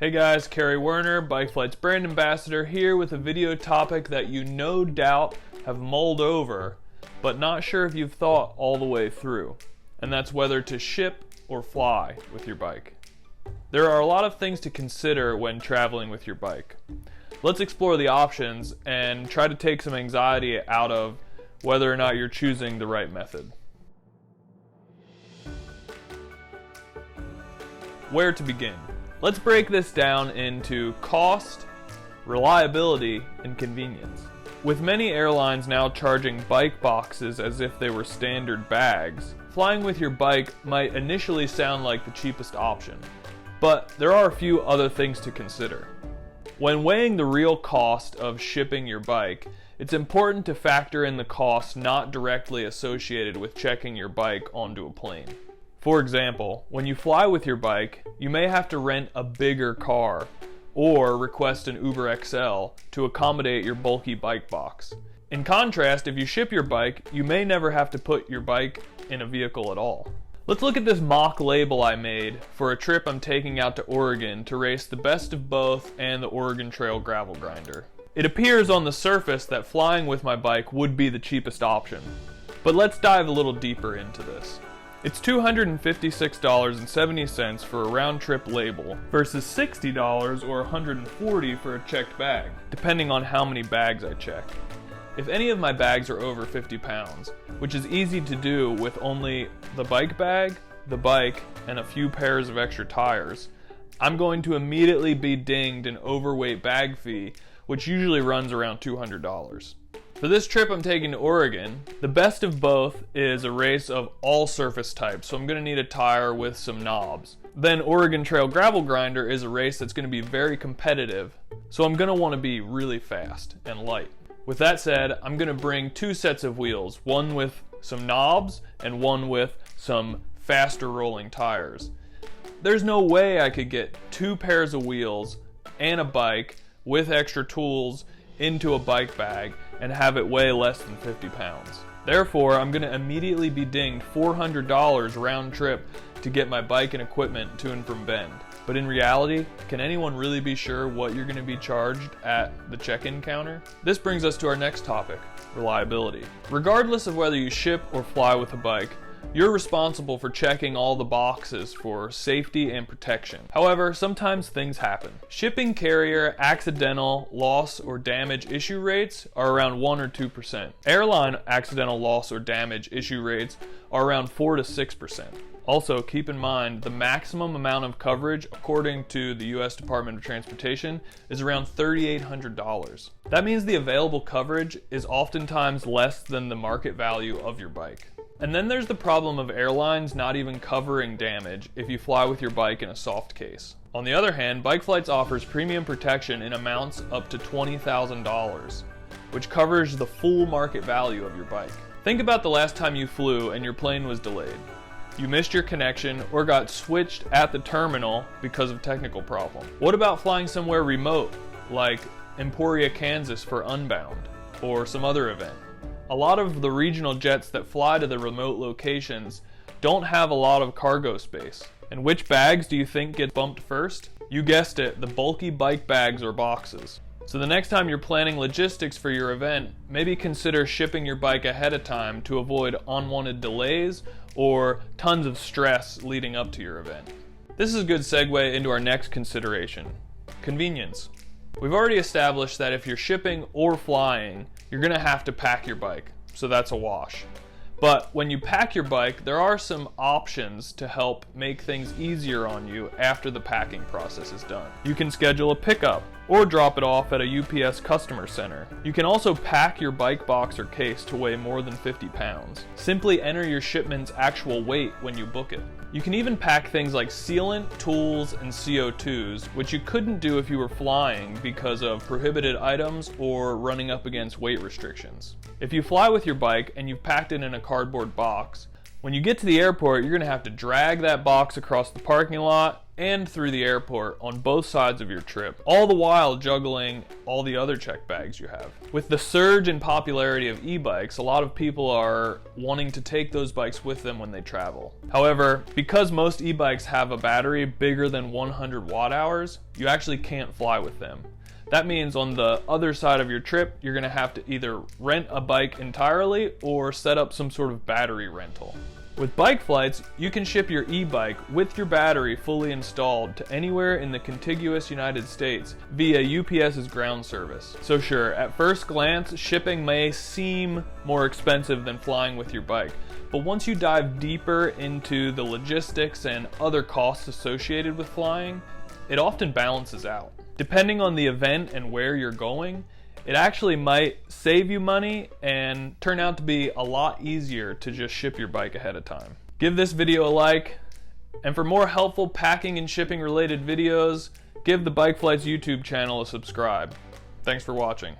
Hey guys, Kerry Werner, Bikeflights brand ambassador, here with a video topic that you no doubt have mulled over, but not sure if you've thought all the way through, and that's whether to ship or fly with your bike. There are a lot of things to consider when traveling with your bike. Let's explore the options and try to take some anxiety out of whether or not you're choosing the right method. Where to begin? Let's break this down into cost, reliability, and convenience. With many airlines now charging bike boxes as if they were standard bags, flying with your bike might initially sound like the cheapest option, but there are a few other things to consider. When weighing the real cost of shipping your bike, it's important to factor in the costs not directly associated with checking your bike onto a plane. For example, when you fly with your bike, you may have to rent a bigger car or request an Uber XL to accommodate your bulky bike box. In contrast, if you ship your bike, you may never have to put your bike in a vehicle at all. Let's look at this mock label I made for a trip I'm taking out to Oregon to race the Best of Both and the Oregon Trail Gravel Grinder. It appears on the surface that flying with my bike would be the cheapest option, but let's dive a little deeper into this. It's $256.70 for a round-trip label versus $60 or $140 for a checked bag, depending on how many bags I check. If any of my bags are over 50 pounds, which is easy to do with only the bike bag, the bike, and a few pairs of extra tires, I'm going to immediately be dinged an overweight bag fee, which usually runs around $200. For this trip I'm taking to Oregon, the Best of Both is a race of all surface types, so I'm going to need a tire with some knobs. Then Oregon Trail Gravel Grinder is a race that's going to be very competitive, so I'm going to want to be really fast and light. With that said, I'm going to bring two sets of wheels, one with some knobs and one with some faster rolling tires. There's no way I could get two pairs of wheels and a bike with extra tools into a bike bag and have it weigh less than 50 pounds. Therefore, I'm going to immediately be dinged $400 round trip to get my bike and equipment to and from Bend. But in reality, can anyone really be sure what you're going to be charged at the check-in counter? This brings us to our next topic, reliability. Regardless of whether you ship or fly with a bike, you're responsible for checking all the boxes for safety and protection. However, sometimes things happen. Shipping carrier accidental loss or damage issue rates are around 1 or 2%. Airline accidental loss or damage issue rates are around 4 to 6%. Also, keep in mind the maximum amount of coverage according to the U.S. Department of Transportation is around $3,800. That means the available coverage is oftentimes less than the market value of your bike. And then there's the problem of airlines not even covering damage if you fly with your bike in a soft case. On the other hand, Bikeflights offers premium protection in amounts up to $20,000, which covers the full market value of your bike. Think about the last time you flew and your plane was delayed. You missed your connection or got switched at the terminal because of technical problem. What about flying somewhere remote, like Emporia, Kansas for Unbound, or some other event? A lot of the regional jets that fly to the remote locations don't have a lot of cargo space. And which bags do you think get bumped first? You guessed it, the bulky bike bags or boxes. So the next time you're planning logistics for your event, maybe consider shipping your bike ahead of time to avoid unwanted delays or tons of stress leading up to your event. This is a good segue into our next consideration, convenience. We've already established that if you're shipping or flying, you're going to have to pack your bike, so that's a wash. But when you pack your bike, there are some options to help make things easier on you after the packing process is done. You can schedule a pickup or drop it off at a UPS customer center. You can also pack your bike box or case to weigh more than 50 pounds. Simply enter your shipment's actual weight when you book it. You can even pack things like sealant, tools, and CO2s, which you couldn't do if you were flying because of prohibited items or running up against weight restrictions. If you fly with your bike and you've packed it in a cardboard box, when you get to the airport, you're going to have to drag that box across the parking lot and through the airport on both sides of your trip, all the while juggling all the other checked bags you have. With the surge in popularity of e-bikes, a lot of people are wanting to take those bikes with them when they travel. However, because most e-bikes have a battery bigger than 100 watt hours, you actually can't fly with them. That means on the other side of your trip, you're going to have to either rent a bike entirely or set up some sort of battery rental. With Bikeflights, you can ship your e-bike with your battery fully installed to anywhere in the contiguous United States via UPS's ground service. So sure, at first glance, shipping may seem more expensive than flying with your bike, but once you dive deeper into the logistics and other costs associated with flying, it often balances out. Depending on the event and where you're going, it actually might save you money and turn out to be a lot easier to just ship your bike ahead of time. Give this video a like, and for more helpful packing and shipping related videos, give the Bikeflights YouTube channel a subscribe. Thanks for watching.